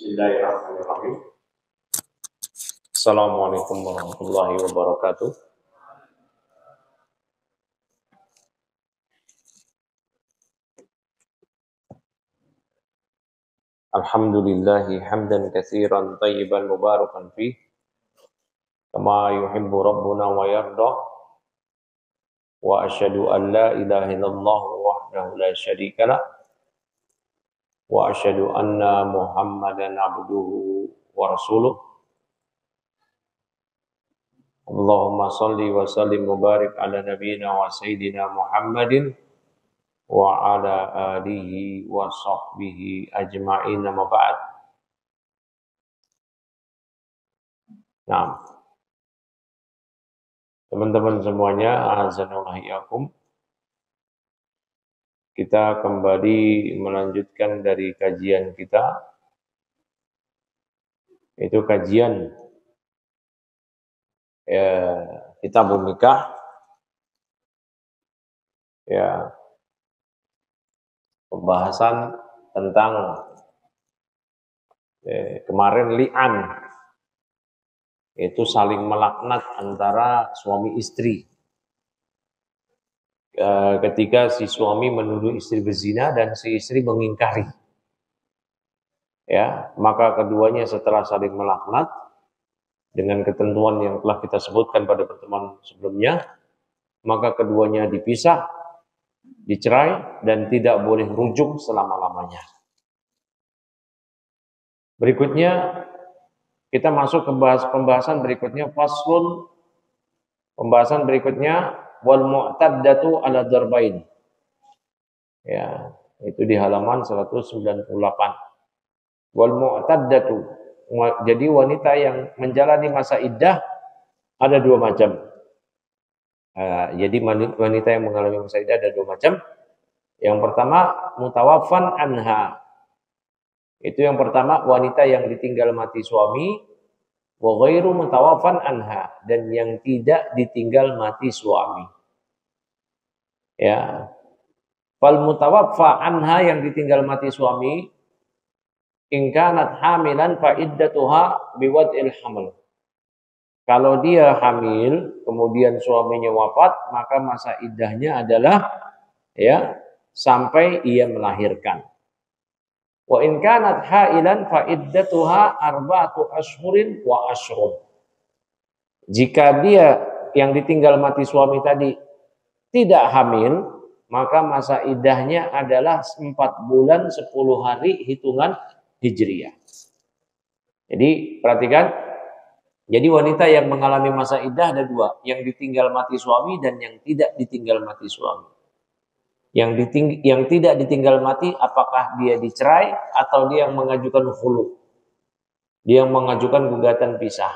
Bismillahirrahmanirrahim. Assalamualaikum warahmatullahi wabarakatuh. Alhamdulillahi hamdan katsiran tayyiban mubarakan fih kama yuhibbu rabbuna wa yarda. Wa asyhadu an la ilaha illallah wahdahu la syarikalah wa asyhadu anna Muhammadan abduhu wa rasuluh. Allahumma salli wa sallim mubarak ala nabiyyina wa sayyidina Muhammadin wa ala alihi wa sahbihi ajma'in, amma ba'd. Nah, teman-teman semuanya, azanullah iyakum. Kita kembali melanjutkan dari kajian kita, itu kajian Kitabun Nikah, ya, pembahasan tentang kemarin li'an, itu saling melaknat antara suami istri. Ketika si suami menuduh istri berzina dan si istri mengingkari, ya, maka keduanya setelah saling melaknat dengan ketentuan yang telah kita sebutkan pada pertemuan sebelumnya, maka keduanya dipisah, dicerai, dan tidak boleh rujuk selama-lamanya. Berikutnya kita masuk ke pembahasan berikutnya, faslun, pembahasan berikutnya, wal mu'taddatu ala darbain. Ya, itu di halaman 198. Wal mu'taddatu, jadi wanita yang menjalani masa iddah ada dua macam. Jadi wanita yang mengalami masa iddah ada dua macam. Yang pertama, mutawaffan anha. Itu yang pertama, wanita yang ditinggal mati suami. Wa ghairu mutawaffan anha, dan yang tidak ditinggal mati suami. Ya. Fal mutawaffa anha, yang ditinggal mati suami, in kanat hamilan fa iddatuha biwad'il haml. Kalau dia hamil kemudian suaminya wafat, maka masa iddahnya adalah, ya, sampai ia melahirkan. Wa in kanat hailan fa iddatuha arba'atu ashhurin wa ashrun. Jika dia yang ditinggal mati suami tadi tidak hamil, maka masa iddahnya adalah 4 bulan 10 hari hitungan Hijriyah. Jadi perhatikan, jadi wanita yang mengalami masa iddah ada dua, yang ditinggal mati suami dan yang tidak ditinggal mati suami. Yang tidak ditinggal mati, apakah dia dicerai atau dia yang mengajukan khulu, dia yang mengajukan gugatan pisah.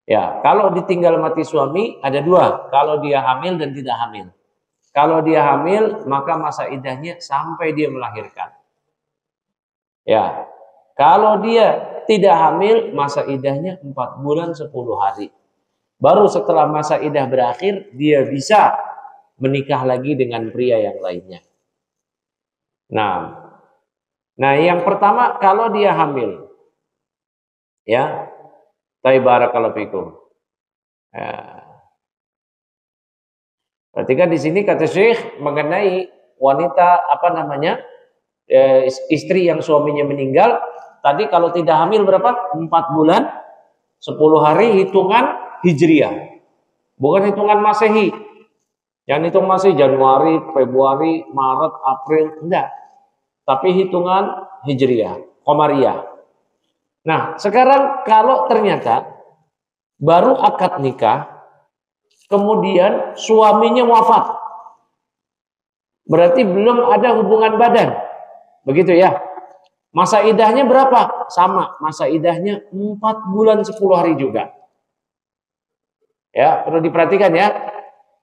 Ya, kalau ditinggal mati suami ada dua, kalau dia hamil dan tidak hamil. Kalau dia hamil maka masa iddahnya sampai dia melahirkan. Ya, kalau dia tidak hamil masa iddahnya 4 bulan 10 hari. Baru setelah masa iddah berakhir dia bisa menikah lagi dengan pria yang lainnya. Nah, yang pertama kalau dia hamil, ya, barakallahu fikum. Ya. Perhatikan di sini kata Syekh mengenai wanita istri yang suaminya meninggal. Tadi kalau tidak hamil berapa? 4 bulan 10 hari hitungan Hijriyah, bukan hitungan Masehi. Yang hitung masih Januari, Februari, Maret, April, enggak. Tapi hitungan Hijriyah, Qamariyah. Nah, sekarang kalau ternyata baru akad nikah, kemudian suaminya wafat, berarti belum ada hubungan badan. Begitu ya. Masa iddahnya berapa? Sama, masa iddahnya 4 bulan 10 hari juga. Ya, perlu diperhatikan ya.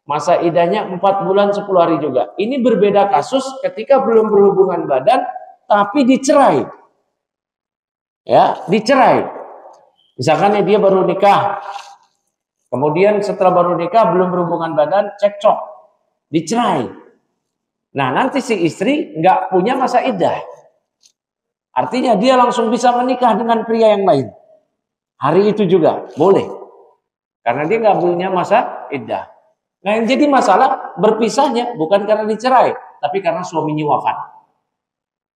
Masa iddahnya 4 bulan 10 hari juga. Ini berbeda kasus ketika belum berhubungan badan tapi dicerai. Ya, dicerai. Misalkan dia baru nikah. Kemudian setelah baru nikah belum berhubungan badan, cekcok. Dicerai. Nah, nanti si istri nggak punya masa iddah. Artinya dia langsung bisa menikah dengan pria yang lain. Hari itu juga boleh. Karena dia nggak punya masa iddah. Nah yang jadi masalah berpisahnya bukan karena dicerai, tapi karena suaminya wafat.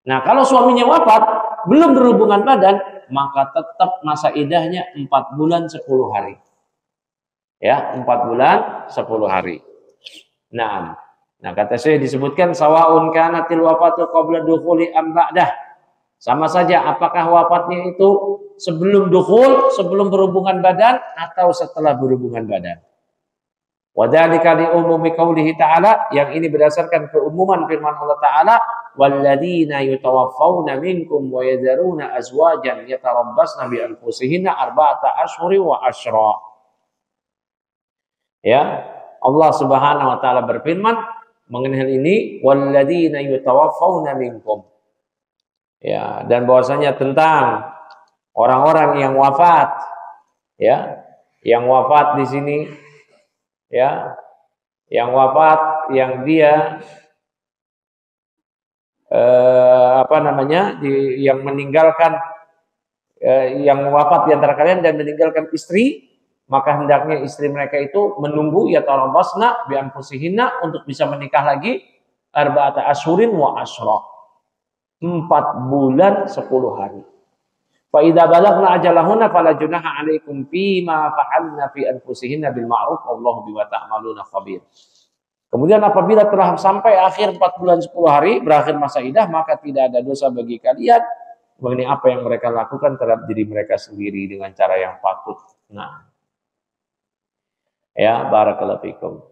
Nah kalau suaminya wafat, belum berhubungan badan, maka tetap masa iddahnya 4 bulan 10 hari. Ya, 4 bulan 10 hari. Nah kata saya disebutkan sawaun kanatil wafatu qabla dukhuli am ba'dah. Sama saja apakah wafatnya itu sebelum dukhul, sebelum berhubungan badan atau setelah berhubungan badan. Wadzalika li umumi qaulihi ta'ala, yang ini berdasarkan keumuman firman Allah Ta'ala, walladzina yatawaffawna minkum wa yadharuna azwajan yatarabbasna bi anfusihinna arba'ata ashhuri wa asyra. Ya, Allah Subhanahu wa taala berfirman mengenai hal ini, walladzina yatawaffawna minkum. Ya, dan bahwasanya tentang orang-orang yang wafat, ya, yang wafat di sini, ya, yang wafat, yang dia yang meninggalkan, yang wafat di antara kalian dan meninggalkan istri, maka hendaknya istri mereka itu menunggu yatarabbasna bi anfusihinna untuk bisa menikah lagi arba'ata asyhurin wa asyra, 4 bulan 10 hari. Fa idza balagna ajalahunna fala junaha 'alaikum fima fa'alna fi anfusihinna bil ma'ruf wallahu bima ta'maluna khabir. Kemudian apabila telah sampai akhir 4 bulan 10 hari berakhir masa iddah, maka tidak ada dosa bagi kalian mengenai apa yang mereka lakukan terhadap diri mereka sendiri dengan cara yang patut. Nah, ya, barakallahu fikum.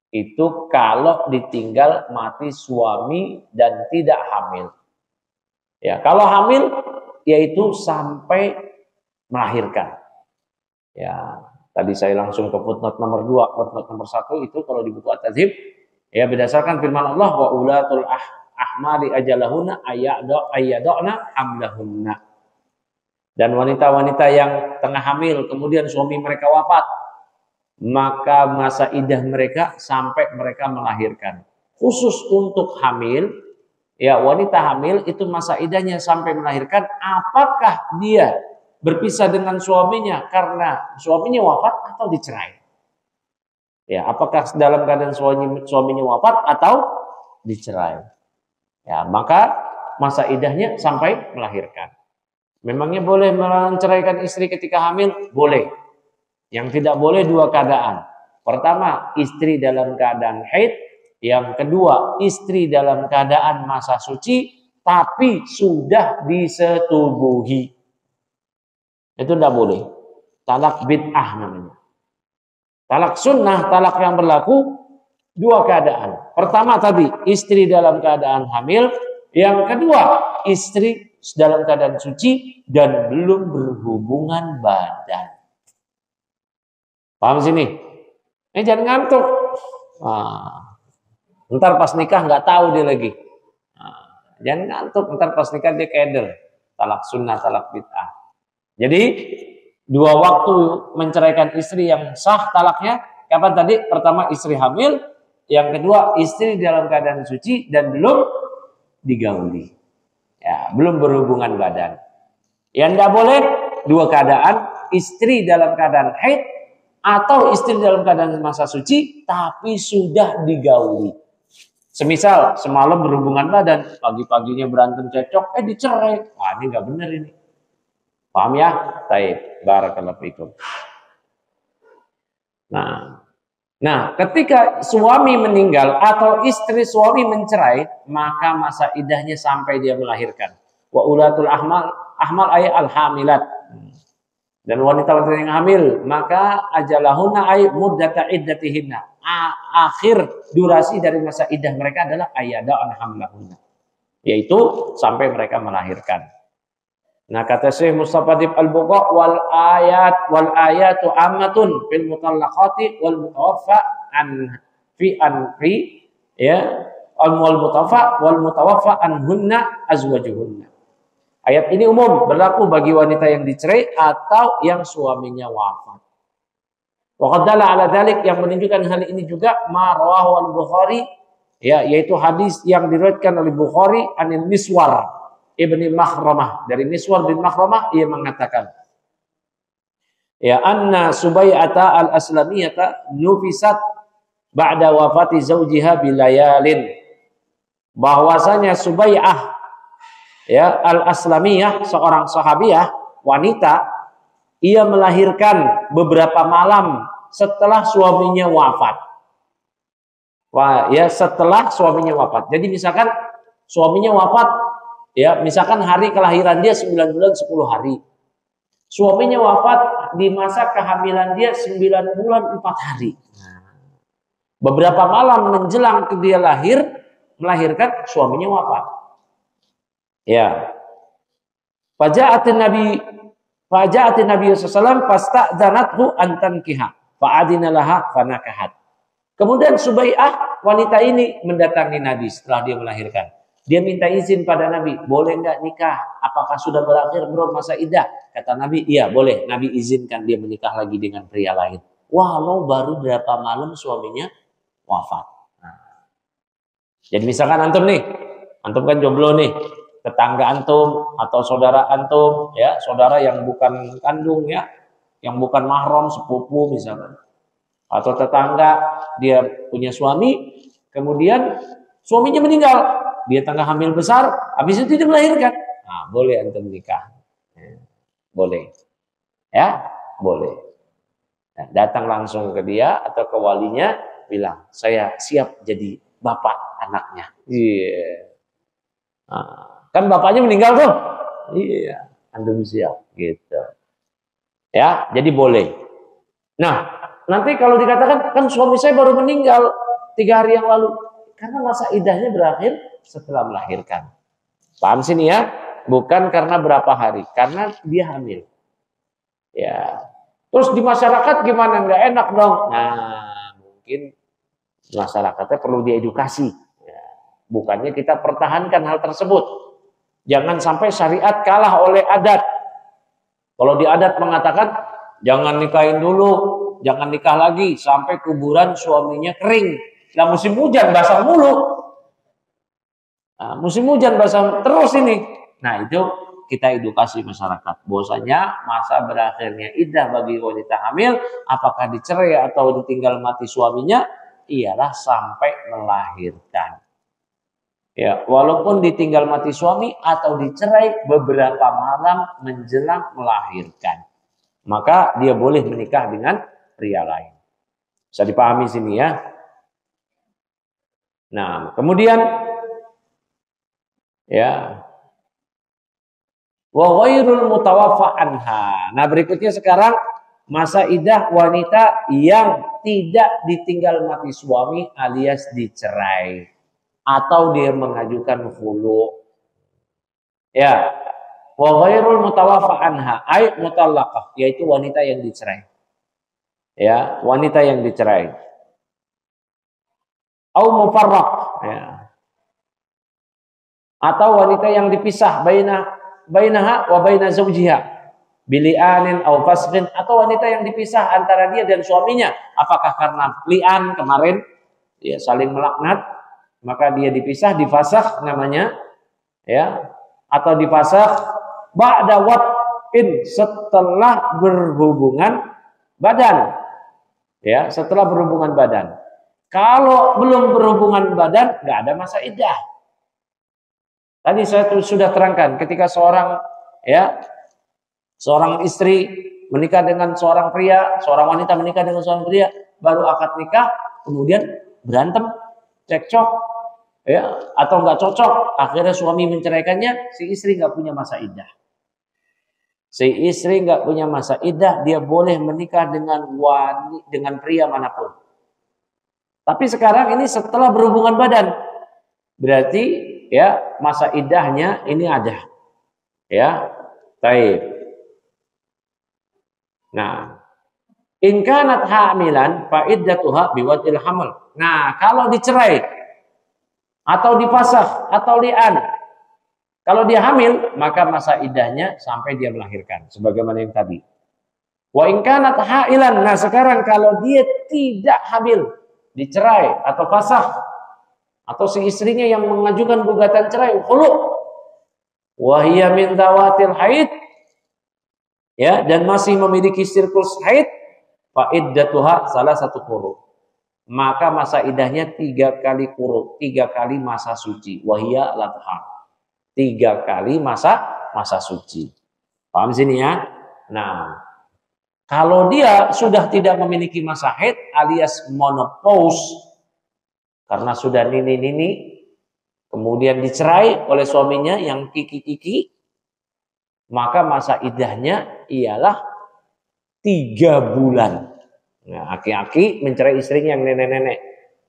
Itu kalau ditinggal mati suami dan tidak hamil. Ya, kalau hamil yaitu sampai melahirkan. Ya, tadi saya langsung ke footnote nomor 2, footnote nomor 1 itu kalau di buku At-Tadzhib, ya berdasarkan firman Allah wa ulatul ahmali ajalahunna ayyadna hamlahunna. Dan wanita-wanita yang tengah hamil kemudian suami mereka wafat, maka masa iddah mereka sampai mereka melahirkan. Khusus untuk hamil, ya wanita hamil itu masa iddahnya sampai melahirkan. Apakah dia berpisah dengan suaminya karena suaminya wafat atau dicerai? Ya, apakah dalam keadaan suaminya wafat atau dicerai? Ya, maka masa iddahnya sampai melahirkan. Memangnya boleh menceraikan istri ketika hamil? Boleh. Yang tidak boleh 2 keadaan. Pertama, istri dalam keadaan haid. Yang kedua, istri dalam keadaan masa suci tapi sudah disetubuhi. Itu tidak boleh. Talak bid'ah namanya. Talak sunnah, talak yang berlaku 2 keadaan. Pertama tadi, istri dalam keadaan hamil. Yang kedua, istri dalam keadaan suci dan belum berhubungan badan. Paham sini? Jangan ngantuk. Ntar pas nikah nggak tahu dia lagi. Jangan ngantuk, ntar pas nikah dia keder. Talak sunnah, talak bid'ah. Jadi 2 waktu menceraikan istri yang sah talaknya. Kapan tadi? Pertama istri hamil. Yang kedua istri dalam keadaan suci dan belum digauli. Ya, belum berhubungan badan. Yang nggak boleh 2 keadaan. Istri dalam keadaan haid atau istri dalam keadaan masa suci tapi sudah digauli. Semisal semalam berhubungan badan, pagi-paginya berantem cekcok, dicerai. Wah, ini nggak benar ini. Paham ya? Baik, barakallahu fikum. Nah, ketika suami meninggal atau istri suami mencerai, maka masa iddahnya sampai dia melahirkan. Wa ulatul ahmal ay al-hamilat. Dan wanita-wanita yang hamil, maka ajalahunna ay muddata iddatihinna. Akhir durasi dari masa iddah mereka adalah ayyada'an hamlahunna. Yaitu sampai mereka melahirkan. Nah, kata Syekh Mustafa Dib Al-Buqa wal ayatu ammatun fil mutallaqati wal mutawaffa wal mutawaffa anhunna azwajuhunna. Ayat ini umum berlaku bagi wanita yang dicerai atau yang suaminya wafat. Wa qad dalla ala dzalik, yang menunjukkan hal ini juga ma rawahu al-Bukhari, ya, yaitu hadis yang diriwayatkan oleh Bukhari anil Miswar ibni Makhramah, dari Miswar bin Makhramah, ia mengatakan, ya anna Subai'ata al-Aslamiyata nufisat ba'da wafati zawjiha bilayalin, bahwasanya Subai'ah ya al-Aslamiyah, seorang sahabiah wanita, ia melahirkan beberapa malam setelah suaminya wafat. Wah, ya setelah suaminya wafat. Jadi misalkan suaminya wafat, ya misalkan hari kelahiran dia 9 bulan 10 hari. Suaminya wafat di masa kehamilan dia 9 bulan 4 hari. Beberapa malam menjelang dia melahirkan, suaminya wafat. Ya. Faja'atin Nabi sallallahu alaihi wasallam fasta'dzanathu an tankiha fa'adina laha fanakahat. Kemudian Subai'ah, wanita ini mendatangi Nabi setelah dia melahirkan. Dia minta izin pada Nabi, boleh enggak nikah? Apakah sudah berakhir belum masa iddah? Kata Nabi, iya boleh. Nabi izinkan dia menikah lagi dengan pria lain. Walau baru berapa malam suaminya wafat. Jadi misalkan antum kan jomblo nih, tetangga antum atau saudara antum, ya saudara yang bukan kandung ya, yang bukan mahram, sepupu misalkan, atau tetangga dia punya suami, kemudian suaminya meninggal, dia tengah hamil besar, habis itu dia melahirkan, nah boleh antum nikah, boleh, ya boleh. Nah, datang langsung ke dia atau ke walinya, bilang saya siap jadi bapak anaknya. Iya. Nah, kan bapaknya meninggal tuh. Iya, antum siap gitu. Ya, jadi boleh. Nah, nanti kalau dikatakan kan suami saya baru meninggal 3 hari yang lalu, karena masa iddahnya berakhir setelah melahirkan. Paham sini ya? Bukan karena berapa hari, karena dia hamil. Ya. Terus di masyarakat gimana? Nggak enak dong. Nah, mungkin masyarakatnya perlu diedukasi. Ya. Bukannya kita pertahankan hal tersebut. Jangan sampai syariat kalah oleh adat. Kalau di adat mengatakan jangan nikahin dulu, jangan nikah lagi sampai kuburan suaminya kering. Nah musim hujan basah mulu. Nah, musim hujan basah terus ini. Nah itu kita edukasi masyarakat. Bahwasanya masa berakhirnya iddah bagi wanita hamil, apakah dicerai atau ditinggal mati suaminya, ialah sampai melahirkan. Ya, walaupun ditinggal mati suami atau dicerai beberapa malam menjelang melahirkan, maka dia boleh menikah dengan pria lain. Bisa dipahami sini ya. Nah, kemudian ya wa ghairul mutawaffa anha. Nah, berikutnya sekarang masa iddah wanita yang tidak ditinggal mati suami alias dicerai atau dia mengajukan khulu. Ya, wa ghairul mutawaffa anha ay mutallaqah, yaitu wanita yang dicerai. Ya, wanita yang dicerai. Au mufarraq, ya. Atau wanita yang dipisah bainaha wa baina zawjiha bili'anin au fasqin, atau wanita yang dipisah antara dia dan suaminya, apakah karena li'an kemarin ya saling melaknat, maka dia dipisah, difasakh namanya, ya, atau difasakh ba'da wat'in, setelah berhubungan badan, ya, setelah berhubungan badan. Kalau belum berhubungan badan, nggak ada masa iddah. Tadi saya sudah terangkan, ketika seorang istri menikah dengan seorang pria, seorang wanita menikah dengan seorang pria, baru akad nikah, kemudian berantem, cekcok, ya, atau nggak cocok, akhirnya suami menceraikannya, si istri nggak punya masa iddah. Si istri nggak punya masa iddah, dia boleh menikah dengan pria manapun. Tapi sekarang ini setelah berhubungan badan, berarti ya masa iddahnya ini ada, ya, baik. Nah, in kanat hamilan fa iddatuha biwad'il haml. Nah, kalau dicerai atau difasakh atau li'an, kalau dia hamil, maka masa iddahnya sampai dia melahirkan, sebagaimana yang tadi. Wa in kanat hailan. Nah, sekarang kalau dia tidak hamil, dicerai atau fasakh, atau si istrinya yang mengajukan gugatan cerai, khulu, wa hiya min dawatil haid, ya, dan masih memiliki siklus haid, fa iddatuha salah satu quru, maka masa idahnya 3 kali quru, 3 kali masa suci, wa hiya latha, 3 kali masa suci. Paham sini ya? Nah, kalau dia sudah tidak memiliki masa haid alias menopause karena sudah nini-nini, kemudian dicerai oleh suaminya yang kiki-kiki, maka masa idahnya ialah 3 bulan. Nah, aki-aki mencerai istrinya yang nenek-nenek,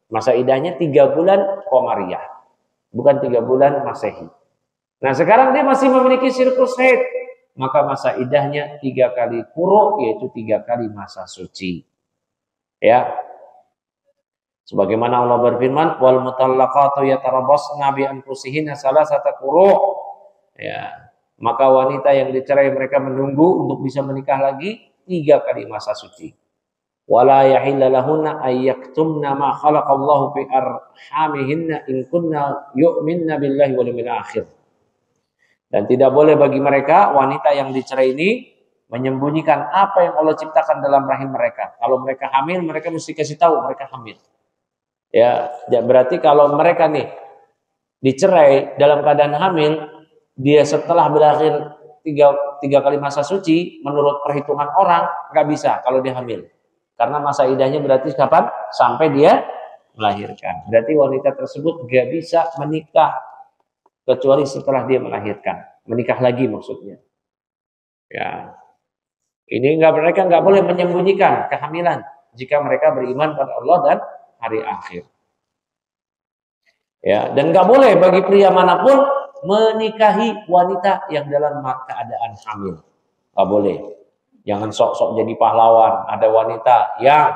masa idahnya 3 bulan Komariah, bukan 3 bulan Masehi. Nah, sekarang dia masih memiliki siklus haid, maka masa idahnya 3 kali quru, yaitu 3 kali masa suci. Ya. Sebagaimana Allah berfirman, wal mutallaqatu yatarabbasna bi anfusihinna salasata quru. Ya. Maka wanita yang dicerai mereka menunggu untuk bisa menikah lagi 3 kali masa suci. Wala yahilla lahunna ay yaktumna ma khalaqallahu fi arhamihinna in kunna yu'minna billahi wal yawmil akhir. Dan tidak boleh bagi mereka wanita yang dicerai ini menyembunyikan apa yang Allah ciptakan dalam rahim mereka. Kalau mereka hamil, mereka mesti kasih tahu mereka hamil. Ya, berarti kalau mereka nih dicerai dalam keadaan hamil, dia setelah berakhir 3 kali masa suci, menurut perhitungan orang nggak bisa kalau dia hamil. Karena masa idahnya berarti kapan? Sampai dia melahirkan. Berarti wanita tersebut nggak bisa menikah kecuali setelah dia melahirkan, menikah lagi maksudnya. Ya, ini mereka nggak boleh menyembunyikan kehamilan jika mereka beriman pada Allah dan hari akhir. Ya, dan nggak boleh bagi pria manapun menikahi wanita yang dalam keadaan hamil. Nggak boleh. Jangan sok-sok jadi pahlawan. Ada wanita yang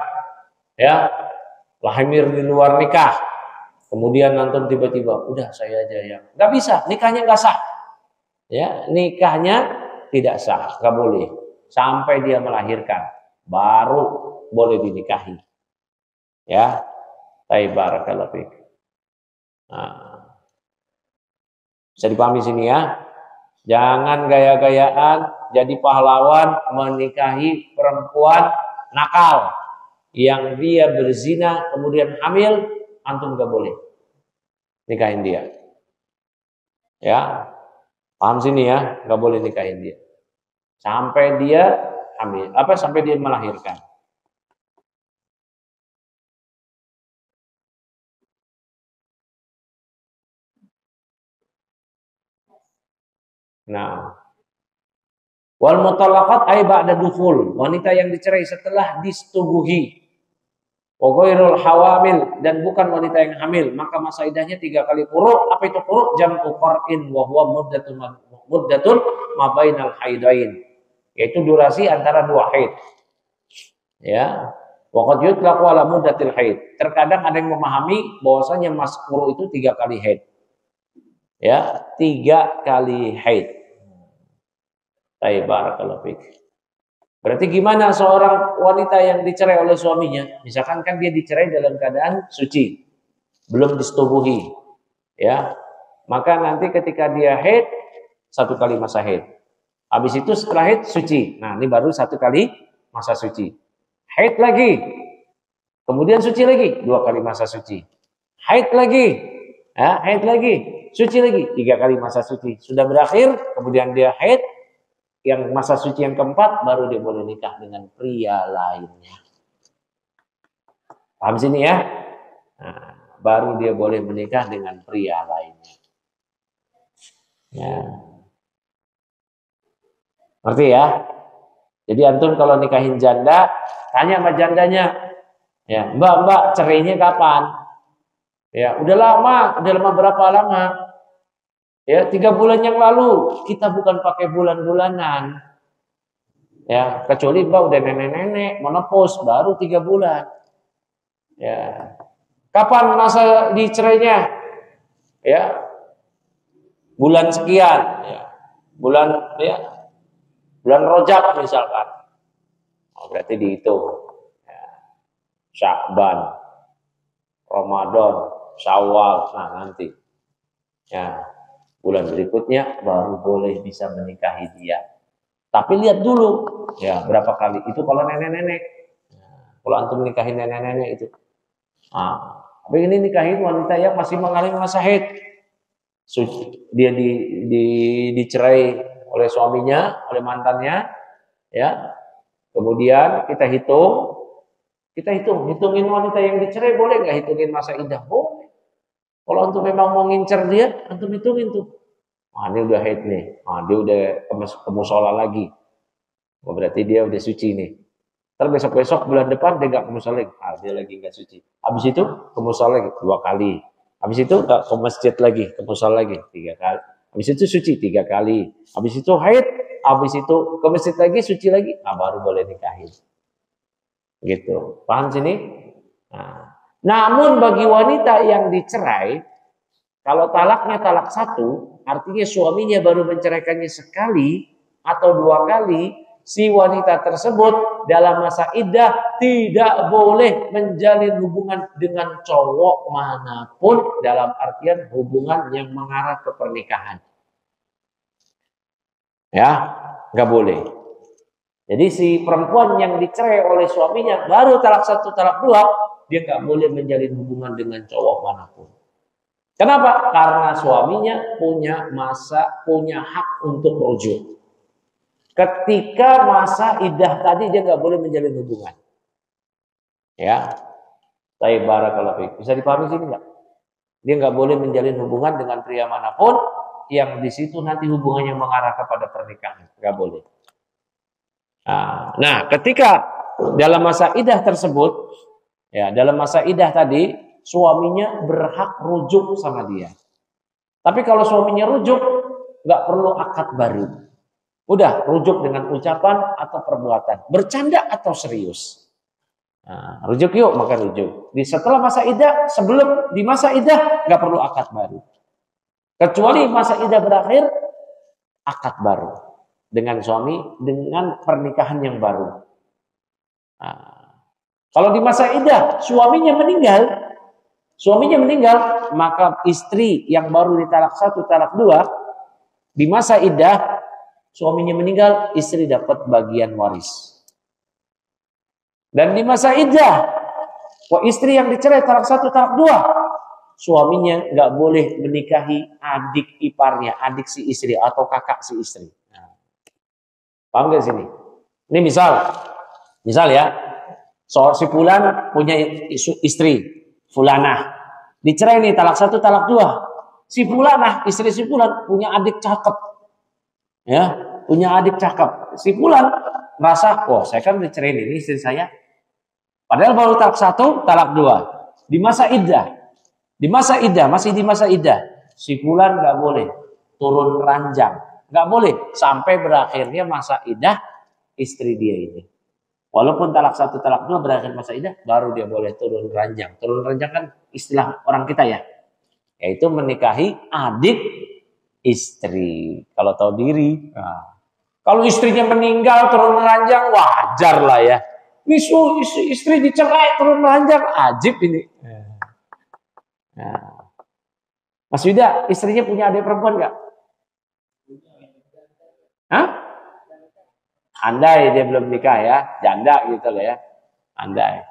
hamil di luar nikah. Kemudian nonton tiba-tiba, udah saya aja yang nggak bisa, nikahnya nggak sah, ya nikahnya tidak sah, nggak boleh sampai dia melahirkan, baru boleh dinikahi, ya. Barakallahu fiik. Nah, bisa dipahami sini ya, jangan gaya-gayaan jadi pahlawan menikahi perempuan nakal yang dia berzina kemudian hamil. Antum gak boleh nikahin dia, ya, paham sini ya, gak boleh nikahin dia sampai dia hamil, sampai dia melahirkan. Nah, wal mutallaqat ay ba'da dukhul, wanita yang dicerai setelah disetubuhi. Wa ghairul hawamil, dan bukan wanita yang hamil, maka masa idahnya 3 kali quru. Apa itu quru? Jam'u qar'in wa huwa muddatun ma bainal haidain, yaitu durasi antara 2 haid. Ya. Wa qad yutlaqu ala muddatil haid. Terkadang ada yang memahami bahwasanya mas quru itu 3 kali haid. Ya, 3 kali haid. Barakallahu fiik. Berarti gimana seorang wanita yang dicerai oleh suaminya? Misalkan kan dia dicerai dalam keadaan suci, belum disetubuhi, ya. Maka nanti ketika dia haid, 1 kali masa haid. Habis itu setelah haid suci. Nah, ini baru 1 kali masa suci. Haid lagi, kemudian suci lagi, 2 kali masa suci. Haid lagi, ya, haid lagi, suci lagi, 3 kali masa suci. Sudah berakhir, kemudian dia haid. Yang masa suci yang keempat, baru dia boleh nikah dengan pria lainnya. Paham sini ya? Nah, baru dia boleh menikah dengan pria lainnya. Ya. Ngerti ya? Jadi antum kalau nikahin janda, tanya sama jandanya, ya, Mbak, cerainya kapan? Ya, udah lama berapa lama? Ya, 3 bulan yang lalu. Kita bukan pakai bulan-bulanan. Ya, kecuali Mbak udah nenek-nenek, menopause, baru 3 bulan. Ya. Kapan masa dicerainya? Ya. Bulan sekian, ya. Bulan Rajab misalkan. Oh, berarti dihitung. Ya. Sya'ban, Ramadan, Syawal, nah nanti. Ya. Bulan berikutnya baru boleh bisa menikahi dia. Tapi lihat dulu, ya berapa kali. Itu kalau nenek-nenek. Kalau antum nikahin nenek-nenek itu. Tapi ini nikahin wanita yang masih mengalami masa haid. Dia dicerai oleh suaminya, oleh mantannya, ya. Kemudian kita hitungin wanita yang dicerai, boleh nggak hitungin masa iddah? Boleh. Kalau antum memang mau ngincer dia, antum hitungin tuh. Ini udah haid nih. Dia udah ke musola lagi. Berarti dia udah suci nih. Ntar besok-besok bulan depan dia nggak ke musola lagi. Dia lagi nggak suci. Habis itu ke musola lagi 2 kali. Habis itu nggak ke masjid lagi, ke musola lagi 3 kali. Habis itu suci 3 kali. Habis itu haid. Habis itu ke masjid lagi, suci lagi. Baru boleh nikahin. Gitu. Paham sini? Namun bagi wanita yang dicerai, kalau talaknya talak 1, artinya suaminya baru menceraikannya sekali atau 2 kali, si wanita tersebut dalam masa iddah tidak boleh menjalin hubungan dengan cowok manapun dalam artian hubungan yang mengarah ke pernikahan. Ya, nggak boleh. Jadi si perempuan yang dicerai oleh suaminya baru talak 1, talak 2, dia nggak boleh menjalin hubungan dengan cowok manapun. Kenapa? Karena suaminya punya hak untuk rujuk. Ketika masa iddah tadi dia nggak boleh menjalin hubungan. Ya, Taib barakallahu fiik. Bisa dipahami sini nggak? Dia nggak boleh menjalin hubungan dengan pria manapun yang di situ nanti hubungannya mengarah kepada pernikahan. Nggak boleh. Nah, ketika dalam masa iddah tersebut, ya dalam masa iddah tadi suaminya berhak rujuk sama dia. Tapi kalau suaminya rujuk, nggak perlu akad baru. Udah rujuk dengan ucapan atau perbuatan, bercanda atau serius. Rujuk yuk, maka rujuk. Setelah masa iddah, di masa iddah nggak perlu akad baru. Kecuali masa iddah berakhir, akad baru dengan suami dengan pernikahan yang baru. Kalau di masa iddah suaminya meninggal, maka istri yang baru ditalak 1, talak 2, di masa iddah suaminya meninggal, istri dapat bagian waris. Dan di masa iddah, istri yang dicerai talak 1, talak 2, suaminya nggak boleh menikahi adik iparnya, adik si istri atau kakak si istri. Paham nggak sini? Ini misal ya, si fulan punya istri, fulanah, dicerai nih talak 1, talak 2. Si fulanah, istri si fulan punya adik cakep, ya, punya adik cakep. Si fulan merasa, saya kan dicerai ini istri saya. Padahal baru talak 1, talak 2. Di masa iddah, masih di masa iddah, si fulan nggak boleh turun ranjang. Nggak boleh sampai berakhirnya masa iddah istri dia ini. Walaupun talak 1, talak 2 berakhir masa iddah, baru dia boleh turun ranjang. Turun ranjang kan istilah orang kita ya. Yaitu menikahi adik istri. Kalau tahu diri. Kalau istrinya meninggal turun ranjang, wajar lah ya. Istri dicerai turun ranjang, ajib ini. Mas Yuda, istrinya punya adik perempuan nggak? Andai dia belum nikah ya, janda gitu loh ya. Andai.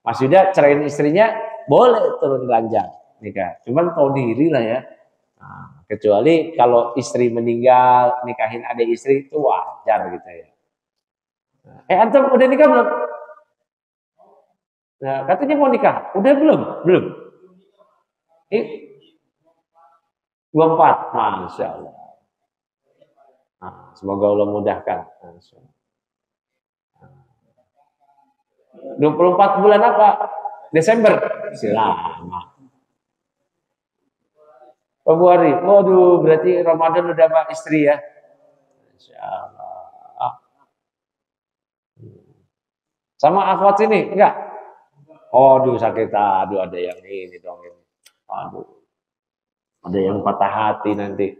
Mas Yuda ceraiin istrinya, boleh turun ranjang nikah. Cuman tahu diri lah ya. Kecuali kalau istri meninggal, nikahin adik istri itu wajar gitu ya. Antum udah nikah belum? Nah, katanya mau nikah, udah belum? Belum. 24, Masya Allah. Semoga Allah mudahkan. 24 bulan apa? Desember. Lama. Februari. Waduh, berarti Ramadan udah sama istri ya. Masya Allah. Sama akhwat sini? Enggak? Aduh, sakit. Aduh, ada yang ini dong. Aduh. Ada yang patah hati nanti.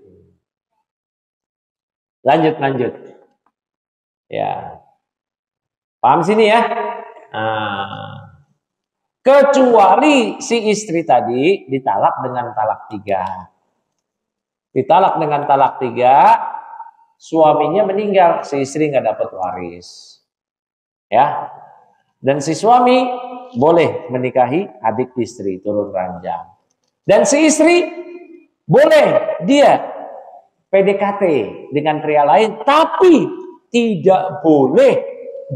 Lanjut. Ya. Paham sini ya? Kecuali si istri tadi ditalak dengan talak 3. Ditalak dengan talak 3, suaminya meninggal, si istri nggak dapat waris. Ya. Dan si suami boleh menikahi adik istri turun ranjang. Dan si istri boleh dia PDKT dengan pria lain, tapi tidak boleh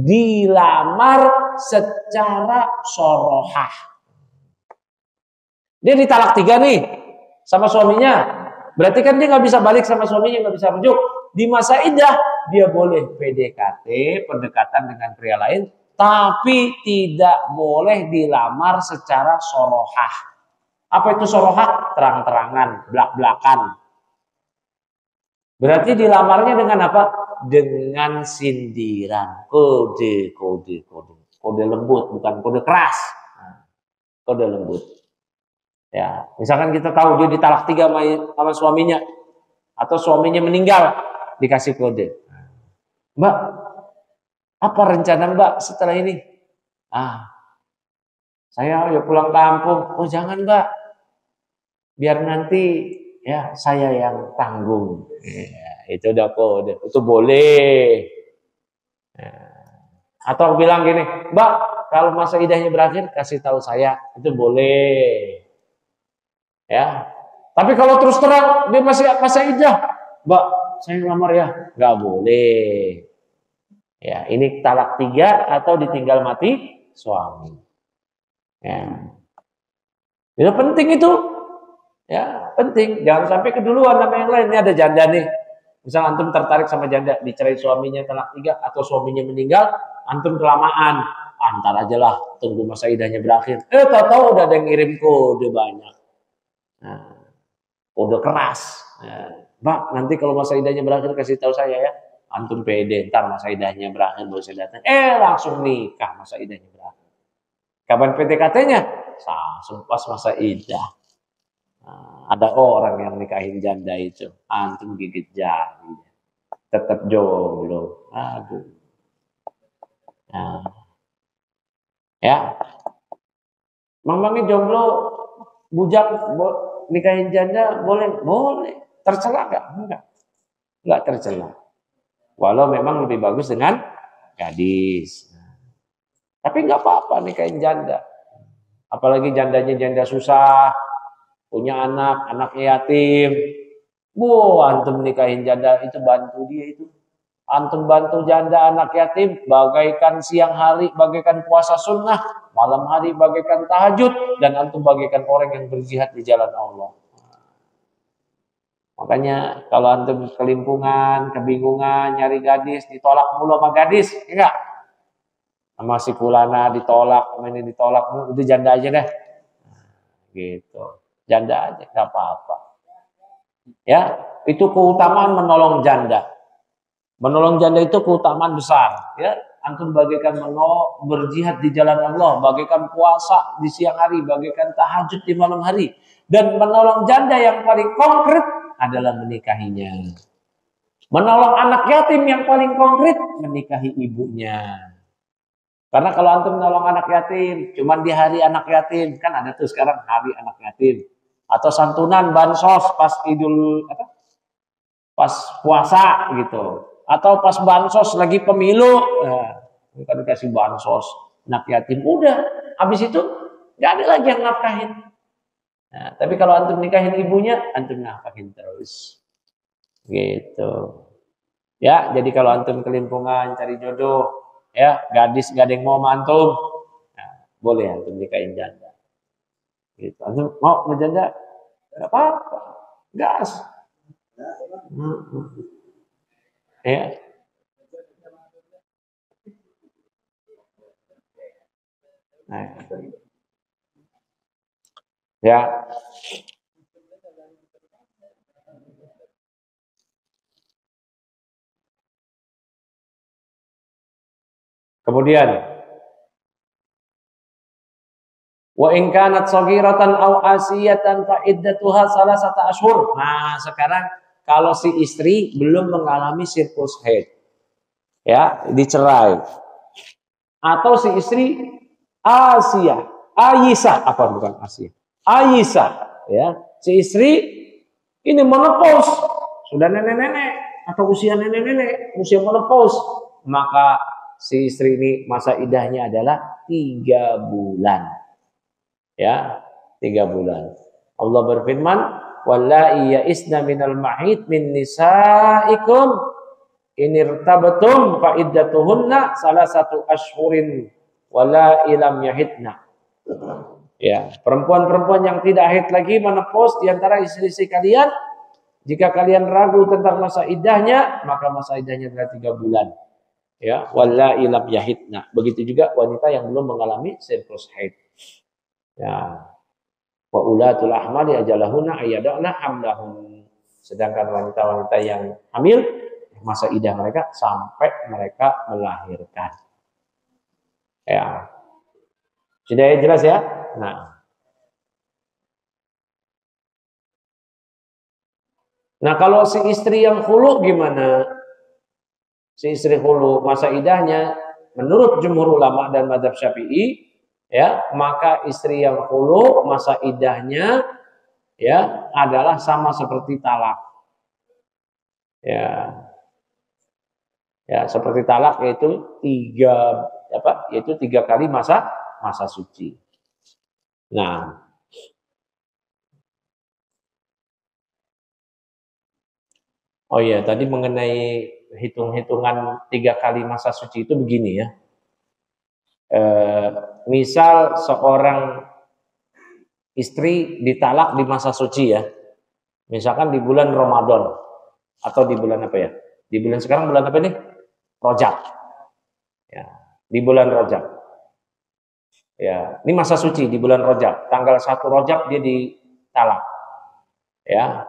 dilamar secara sorohah. Dia ditalak 3 nih sama suaminya. Berarti kan dia nggak bisa balik sama suaminya, nggak bisa rujuk. Di masa iddah dia boleh PDKT, pendekatan dengan pria lain, tapi tidak boleh dilamar secara sorohah. Apa itu sorohah? Terang-terangan, belak-belakan. Berarti dilamarnya dengan apa? Dengan sindiran, kode lembut, bukan kode keras. Kode lembut. Ya, misalkan kita tahu dia ditalak 3 sama suaminya, atau suaminya meninggal, dikasih kode. Mbak, apa rencana Mbak setelah ini? Saya ya pulang kampung. Oh jangan Mbak, biar nanti ya saya yang tanggung. Ya, itu udah kode, itu boleh. Ya. Atau bilang gini, Mbak, kalau masa iddahnya berakhir kasih tahu saya, itu boleh. Ya, tapi kalau terus terang dia masih masa iddah, Mbak, saya lamar ya, nggak boleh. Ya, ini talak 3 atau ditinggal mati suami. Ya, itu penting itu. Ya, penting. Jangan sampai keduluan sama yang lain. Ini ada janda nih. Misal antum tertarik sama janda, dicerai suaminya talak 3 atau suaminya meninggal, antum kelamaan. Antar aja lah, tunggu masa iddahnya berakhir. Tahu-tahu udah ada yang ngirim kode banyak. Nah, kode keras. Mbak, nanti kalau masa iddahnya berakhir kasih tahu saya ya. Antum pede, ntar masa iddahnya berakhir baru saya datang. Langsung nikah masa iddahnya berakhir. Kapan PDKT-nya? Langsung pas masa iddah. Nah, ada orang yang nikahin janda itu, antum gigit jari. Tetap jomblo. Aduh. Nah. Ya. Mamangnya jomblo, bujak, nikahin janda boleh? Boleh. Tercela enggak? Enggak tercela. Walau memang lebih bagus dengan gadis. Tapi enggak apa-apa nikahin janda. Apalagi jandanya janda susah, punya anaknya yatim. Antum nikahin janda itu bantu dia itu. Antum bantu janda anak yatim bagaikan siang hari, bagaikan puasa sunnah, malam hari bagaikan tahajud, dan antum bagaikan orang yang berjihad di jalan Allah. Makanya kalau antum kelimpungan, kebingungan, nyari gadis, ditolak mulu sama gadis, enggak? Sama si fulana ditolak, sama ini ditolak, itu janda aja deh. Gitu. Janda aja, enggak apa-apa. Ya, itu keutamaan menolong janda. Menolong janda itu keutamaan besar, ya. Antum bagaikan berjihad di jalan Allah, bagaikan puasa di siang hari, bagaikan tahajud di malam hari. Dan menolong janda yang paling konkret adalah menikahinya. Menolong anak yatim yang paling konkret menikahi ibunya. Karena kalau antum menolong anak yatim, cuman di hari anak yatim, kan ada tuh sekarang hari anak yatim, atau santunan bansos pas pas puasa gitu, atau pas bansos lagi pemilu, kan dikasih bansos anak yatim, udah habis itu nggak ada lagi yang nafkahin. Nah, tapi kalau antum nikahin ibunya, antum nafkahin terus, gitu. Ya, jadi kalau antum kelimpungan cari jodoh, ya gadis gak ada yang mau mantum, nah, boleh antum nikahin janda. Gitu. Antum mau ngejanda, nggak apa-apa, gas. Ya. Nah. Ya. Kemudian wa in kanat saghiratan aw asiyatan fa iddatuha salasata ashhur. Nah, sekarang kalau si istri belum mengalami siklus haid, ya, dicerai. Atau si istri Aisyah, ya. Si istri Ini menopause, sudah nenek-nenek atau usia nenek-nenek, usia menopause, maka si istri ini masa idahnya adalah 3 bulan. Ya, 3 bulan. Allah berfirman, "Wallahi ya'isna minal mahid min nisaikum in irtabtum fa iddatuhunna salasatu ashhurin wala ilam yahidna." Ya, perempuan-perempuan yang tidak haid lagi menopause di antara istri-istri kalian, jika kalian ragu tentang masa idahnya, maka masa idahnya adalah 3 bulan. Ya, wala ilam yahidna. Begitu juga wanita yang belum mengalami siklus haid. Ya, wa ulatul ahmali ajalahuna ayyadana hamlahun. Sedangkan wanita-wanita yang hamil, masa idah mereka sampai mereka melahirkan. Ya. Sudah jelas ya? Nah, kalau si istri yang khulu gimana? Si istri khulu masa idahnya menurut jumhur ulama dan mazhab Syafi'i, ya, maka istri yang khulu masa idahnya ya adalah sama seperti talak. Ya. Ya, seperti talak yaitu 3 kali masa suci. Nah, oh iya, tadi mengenai hitung-hitungan 3 kali masa suci itu begini ya. Misal seorang istri ditalak di masa suci ya. Misalkan di bulan Ramadan atau di bulan apa ya? Di bulan sekarang bulan apa nih? Rajab. Ya, di bulan Rajab. Ya, ini masa suci di bulan Rajab. Tanggal 1 Rajab dia ditalak. Ya.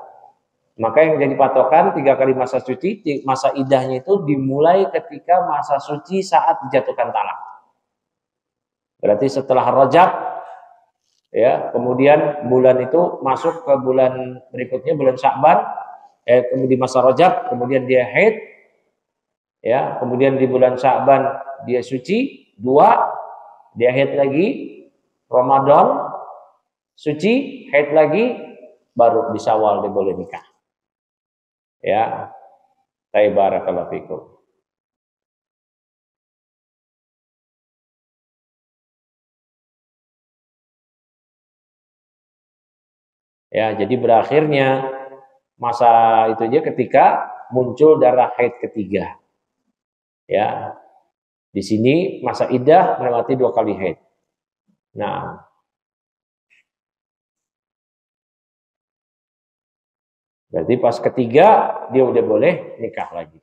Maka yang jadi patokan 3 kali masa suci, masa idahnya itu dimulai ketika masa suci saat dijatuhkan talak. Berarti setelah Rajab, ya, kemudian bulan itu masuk ke bulan berikutnya, bulan Sya'ban, di masa Rajab, kemudian dia haid, ya, kemudian di bulan Sya'ban dia suci, 2, dia haid lagi, Ramadan, suci, haid lagi, baru di Syawal dia boleh nikah. Ya, barakallahu fikum. Ya, jadi berakhirnya masa itu aja ketika muncul darah haid ketiga. Ya, di sini masa iddah melewati 2 kali haid. Nah, berarti pas ketiga dia udah boleh nikah lagi.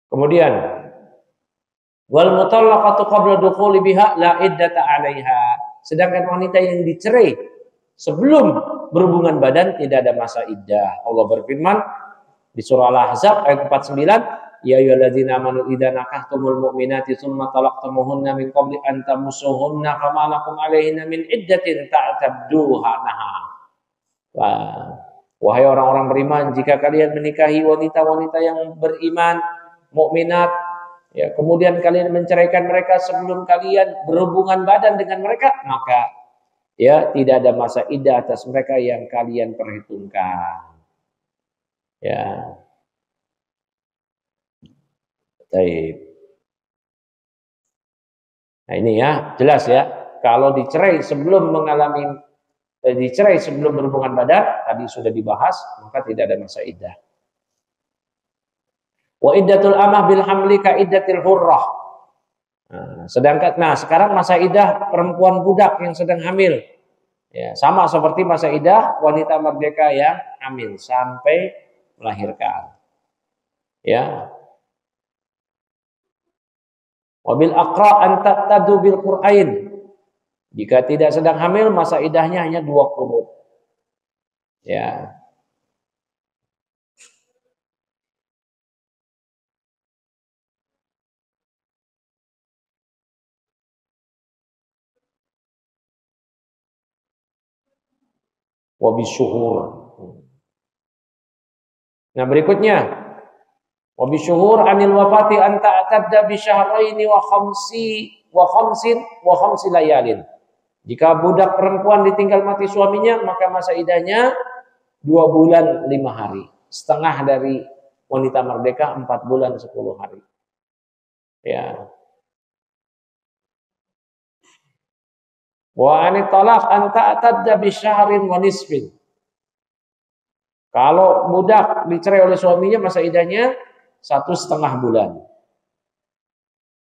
Kemudian wal mutallaqatu qabla dukhuli biha la iddata 'alaiha. Sedangkan wanita yang dicerai sebelum berhubungan badan tidak ada masa iddah. Allah berfirman di surah Al-Ahzab ayat 49, ya ayyuhalladzina amanu idza nakahtumul mu'minati tsumma talaqtumuhunna min qabli an tamassuhunna fama lakum 'alaihinna min iddatin ta'tadduha. Wahai orang-orang beriman, jika kalian menikahi wanita-wanita yang beriman, mukminat, ya, kemudian kalian menceraikan mereka sebelum kalian berhubungan badan dengan mereka, maka ya tidak ada masa iddah atas mereka yang kalian perhitungkan. Ya. Baik. Nah, ini ya, jelas ya. Kalau dicerai sebelum berhubungan badan, tadi sudah dibahas, maka tidak ada masa iddah. Wa iddatul amah bil hamli ka iddatil hurrah. Sekarang masa iddah perempuan budak yang sedang hamil. Ya, sama seperti masa iddah wanita merdeka yang hamil sampai melahirkan. Ya. Wabil aqra an taqtadu bil Qur'ain. Jika tidak sedang hamil, masa iddahnya hanya 2 qurun. Ya. Wa bisyuhur. Nah, berikutnya wa bisyuhur anil wafati an ta'tadda bi syahraini wa khamsin layalin. Jika budak perempuan ditinggal mati suaminya, maka masa iddahnya 2 bulan 5 hari. Setengah dari wanita merdeka 4 bulan 10 hari. Ya. Wa anit talaq an ta'tadda bi syahrin wa nisfin. Kalau budak dicerai oleh suaminya, masa iddahnya 1,5 bulan.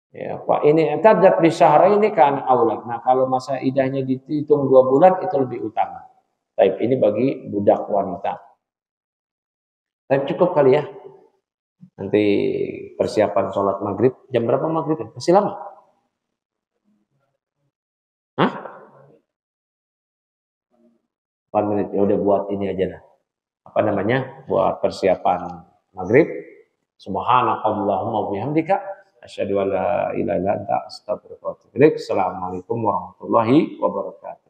Ya, Pak, ini i'taddat bi syahraini kan aula. Nah, kalau masa iddahnya dihitung 2 bulan itu lebih utama. Baik, ini bagi budak wanita. Tapi cukup kali ya. Nanti persiapan sholat maghrib. Jam berapa maghrib? Masih lama? Hah? 4 menit. Ya udah buat ini aja lah. Apa namanya? Buat persiapan maghrib. Subhanakallahumma bihamdika asyhadu an la ilaha illa anta astaghfiruka wa atubu ilaik. Assalamualaikum warahmatullahi wabarakatuh.